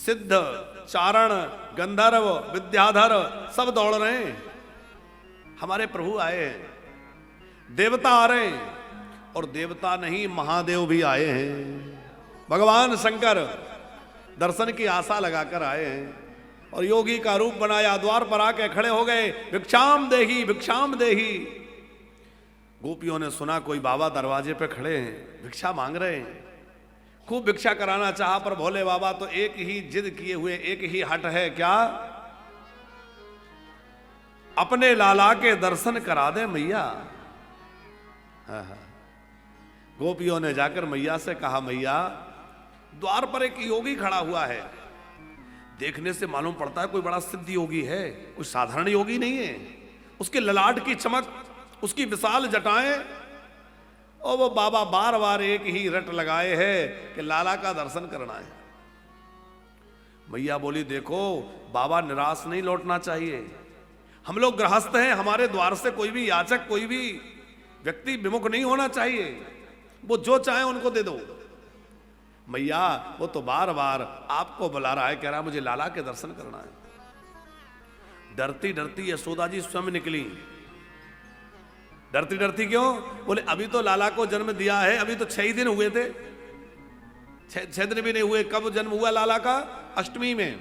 सिद्ध, चारण, गंधर्व, विद्याधर सब दौड़ रहे हैं। हमारे प्रभु आए हैं, देवता आ रहे हैं, और देवता नहीं महादेव भी आए हैं। भगवान शंकर दर्शन की आशा लगाकर आए हैं और योगी का रूप बनाया, द्वार पर आके खड़े हो गए, भिक्षाम देही भिक्षाम देही। गोपियों ने सुना कोई बाबा दरवाजे पे खड़े हैं, भिक्षा मांग रहे हैं। खूब भिक्षा कराना चाहा, पर भोले बाबा तो एक ही जिद किए हुए, एक ही हट है, क्या? अपने लाला के दर्शन करा दे मैया। गोपियों ने जाकर मैया से कहा, मैया द्वार पर एक योगी खड़ा हुआ है, देखने से मालूम पड़ता है कोई बड़ा सिद्ध योगी है, कोई साधारण योगी नहीं है। उसके ललाट की चमक, उसकी विशाल जटाएं, और वो बाबा बार बार एक ही रट लगाए हैं कि लाला का दर्शन करना है। मैया बोली, देखो बाबा निराश नहीं लौटना चाहिए, हम लोग गृहस्थ हैं, हमारे द्वार से कोई भी याचक, कोई भी व्यक्ति विमुख नहीं होना चाहिए, वो जो चाहे उनको दे दो। मैया वो तो बार बार आपको बुला रहा है, कह रहा है मुझे लाला के दर्शन करना है। डरती डरती यशोदा जी स्वयं निकली। डरती डरती क्यों? बोले अभी तो लाला को जन्म दिया है, अभी तो 6 ही दिन हुए थे, 6 दिन भी नहीं हुए। कब जन्म हुआ लाला का? अष्टमी में,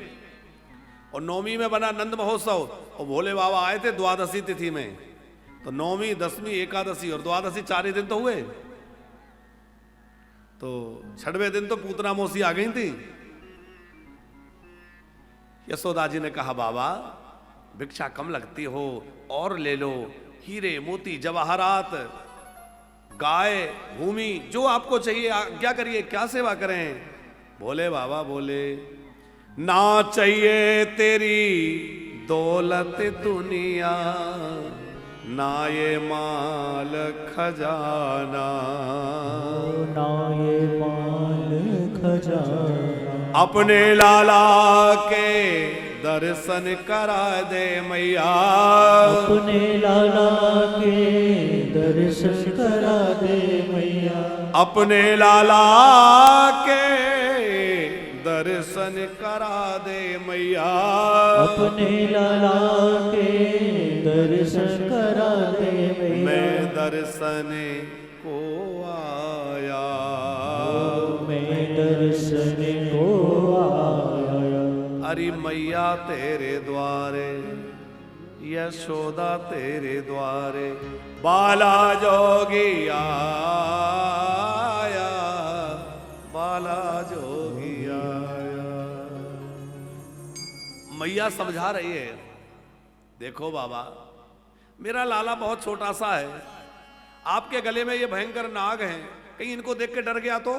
और 9वीं में बना नंद महोत्सव, और भोले बाबा आए थे द्वादशी तिथि में। तो 9वीं, 10वीं, एकादशी और द्वादशी 4 ही दिन तो हुए। तो 6वें दिन तो पूतना मौसी आ गई थी। यशोदा जी ने कहा, बाबा भिक्षा कम लगती हो, और ले लो, हीरे मोती जवाहरात, गाय, भूमि, जो आपको चाहिए क्या करिए, क्या सेवा करें। भोले बाबा बोले, ना चाहिए तेरी दौलत दुनिया, ना ये माल खजाना, ना ये माल खजाना, अपने लाला के दर्शन करा दे मैया, अपने लाला के दर्शन करा दे मैया, अपने लाला के दर्शन करा दे मैया, अपने लाला के दर्शन करा दे मैया। मैं दर्शन को आया, मैं दर्शन को आया। अरे मैया तेरे द्वारे, यशोदा तेरे द्वारे, बाला जोगी आया, बाला जोगी आया। मैया समझा रही है, देखो बाबा मेरा लाला बहुत छोटा सा है, आपके गले में ये भयंकर नाग हैं, कहीं इनको देख के डर गया तो?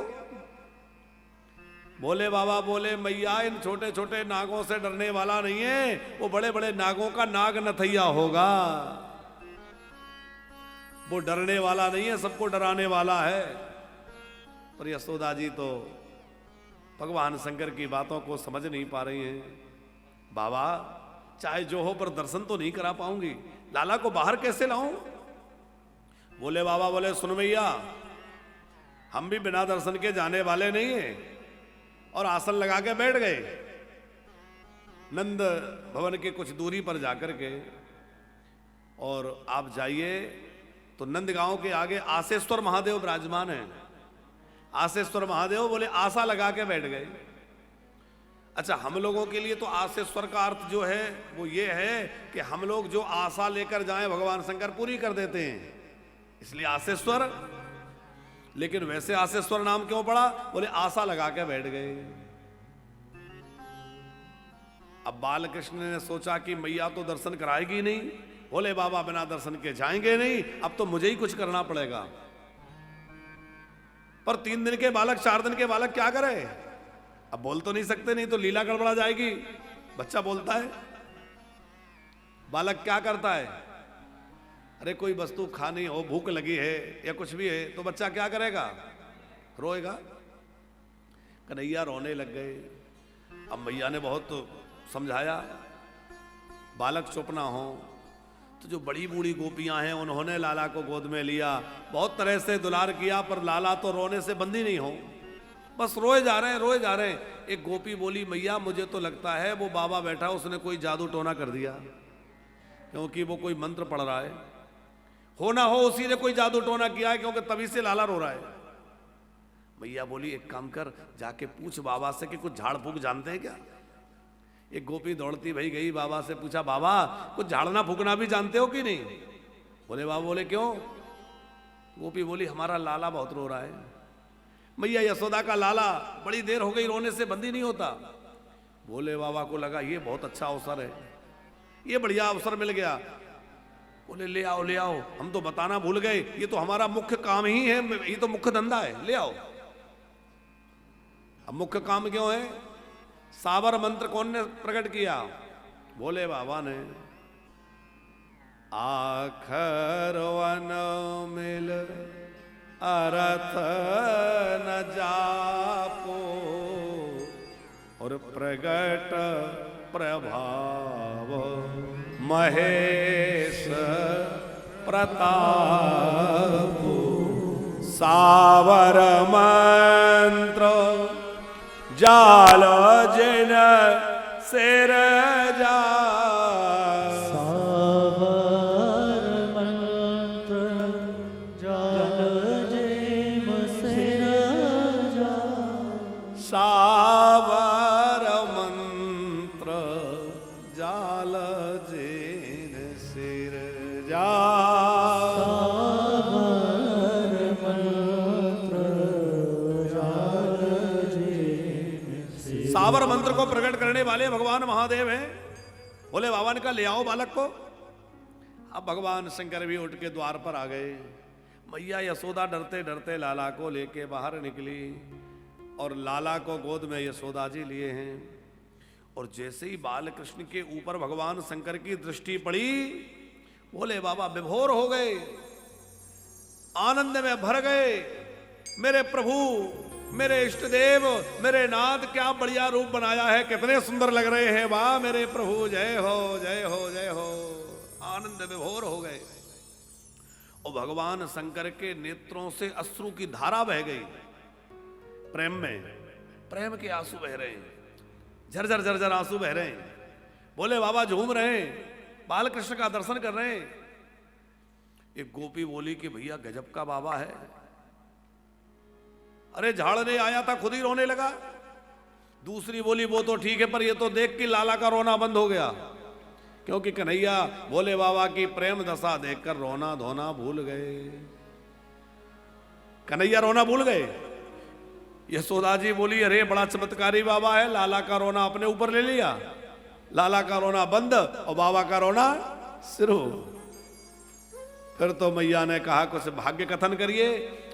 भोले बाबा बोले, मैया इन छोटे छोटे नागों से डरने वाला नहीं है, वो बड़े बड़े नागों का नाग नथैया होगा, वो डरने वाला नहीं है, सबको डराने वाला है। पर यशोदा जी तो भगवान शंकर की बातों को समझ नहीं पा रही हैं। बाबा चाहे जो हो, पर दर्शन तो नहीं करा पाऊंगी, लाला को बाहर कैसे लाऊं? बोले बाबा बोले, सुन मैया, हम भी बिना दर्शन के जाने वाले नहीं हैं, और आसन लगा के बैठ गए नंद भवन के कुछ दूरी पर जाकर के। और आप जाइए तो नंद गांव के आगे आसेश्वर महादेव विराजमान हैं। आसेश्वर महादेव बोले आशा लगा के बैठ गए। अच्छा, हम लोगों के लिए तो आसेश्वर का अर्थ जो है वो ये है कि हम लोग जो आशा लेकर जाएं भगवान शंकर पूरी कर देते हैं, इसलिए आसेश्वर। लेकिन वैसे आसेश्वर नाम क्यों पड़ा? बोले आशा लगा के बैठ गए। अब बालकृष्ण ने सोचा कि मैया तो दर्शन कराएगी नहीं, भोले बाबा बिना दर्शन के जाएंगे नहीं, अब तो मुझे ही कुछ करना पड़ेगा। पर 3 दिन के बालक, 4 दिन के बालक क्या करे? अब बोल तो नहीं सकते, नहीं तो लीला गड़बड़ा जाएगी। बच्चा बोलता है, बालक क्या करता है? अरे कोई वस्तु खानी हो, भूख लगी है या कुछ भी है, तो बच्चा क्या करेगा? रोएगा। कन्हैया रोने लग गए। अब मैया ने बहुत समझाया, बालक चुप ना हो। तो जो बड़ी बूढ़ी गोपियां हैं उन्होंने लाला को गोद में लिया, बहुत तरह से दुलार किया, पर लाला तो रोने से बंद ही नहीं हो, बस रोए जा रहे हैं, रोए जा रहे हैं। एक गोपी बोली, मैया मुझे तो लगता है वो बाबा बैठा उसने कोई जादू टोना कर दिया, क्योंकि वो कोई मंत्र पढ़ रहा है। हो ना हो उसी ने कोई जादू टोना किया है, क्योंकि तभी से लाला रो रहा है। मैया बोली, एक काम कर, जाके पूछ बाबा से कि कुछ झाड़ फूक जानते हैं क्या। एक गोपी दौड़ती भाई गई, बाबा से पूछा, बाबा कुछ झाड़ना फूकना भी जानते हो कि नहीं। बोले बाबा, बोले क्यों। गोपी बोली, हमारा लाला बहुत रो रहा है। मैया, यशोदा का लाला बड़ी देर हो गई रोने से बंद ही नहीं होता। बोले बाबा को लगा ये बहुत अच्छा अवसर है, ये बढ़िया अवसर मिल गया। बोले ले आओ ले आओ, हम तो बताना भूल गए, ये तो हमारा मुख्य काम ही है, ये तो मुख्य धंधा है, ले आओ। अब मुख्य काम क्यों है। सावर मंत्र कौन ने प्रकट किया। बोले बाबा ने। आखर वन मिल अर्थ न जापो, और प्रगट प्रभाव महेश प्रताप। सावर मंत्र जाल जिन सिर जा। सावर मंत्र जाल जिन सिर जा। सावर मंत्र जाल जिन सिर जा। सावर मंत्र को प्रकट करने वाले भगवान महादेव हैं। बोले बाबा ने कहा ले आओ बालक को। अब भगवान शंकर भी उठ के द्वार पर आ गए। मैया यशोदा डरते डरते लाला को लेके बाहर निकली, और लाला को गोद में यशोदा जी लिए हैं। और जैसे ही बाल कृष्ण के ऊपर भगवान शंकर की दृष्टि पड़ी, बोले बाबा विभोर हो गए, आनंद में भर गए। मेरे प्रभु, मेरे इष्ट देव, मेरे नाथ, क्या बढ़िया रूप बनाया है, कितने सुंदर लग रहे हैं। वाह मेरे प्रभु, जय हो जय हो जय हो। आनंद विभोर हो गए। और भगवान शंकर के नेत्रों से अश्रु की धारा बह गई। प्रेम में प्रेम के आंसू बह रहे हैं, झरझर झरझर आंसू बह रहे हैं। बोले बाबा झूम रहे हैं, बाल कृष्ण का दर्शन कर रहे हैं। एक गोपी बोली कि भैया गजब का बाबा है। अरे झाड़ने आया था खुद ही रोने लगा। दूसरी बोली वो तो ठीक है, पर ये तो देख के लाला का रोना बंद हो गया, क्योंकि कन्हैया भोले बाबा की प्रेम दशा देखकर रोना धोना भूल गए। कन्हैया रोना भूल गए। यशोदा जी बोली, अरे बड़ा चमत्कारी बाबा है, लाला का रोना अपने ऊपर ले लिया। लाला का रोना बंद और बाबा का रोना शुरू। फिर तो मैया ने कहा कुछ भाग्य कथन करिए,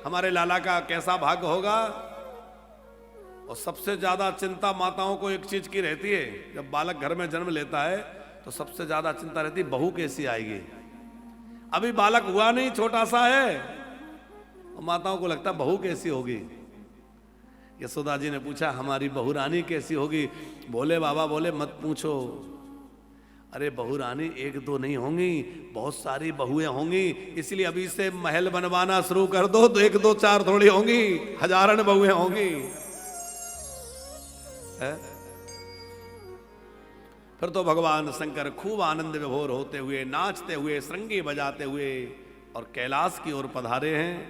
हमारे लाला का कैसा भाग्य होगा। और सबसे ज्यादा चिंता माताओं को एक चीज की रहती है, जब बालक घर में जन्म लेता है तो सबसे ज्यादा चिंता रहती है बहू कैसी आएगी। अभी बालक हुआ नहीं, छोटा सा है, और माताओं को लगता बहू कैसी होगी। यशोदा जी ने पूछा हमारी बहू रानी कैसी होगी। बोले बाबा बोले मत पूछो, अरे बहू रानी एक दो नहीं होंगी, बहुत सारी बहुएं होंगी, इसलिए अभी से महल बनवाना शुरू कर दो, तो एक दो चार थोड़ी होंगी, हजारन बहुएं होंगी। फिर तो भगवान शंकर खूब आनंद विभोर होते हुए, नाचते हुए, श्रृंगी बजाते हुए और कैलाश की ओर पधारे हैं।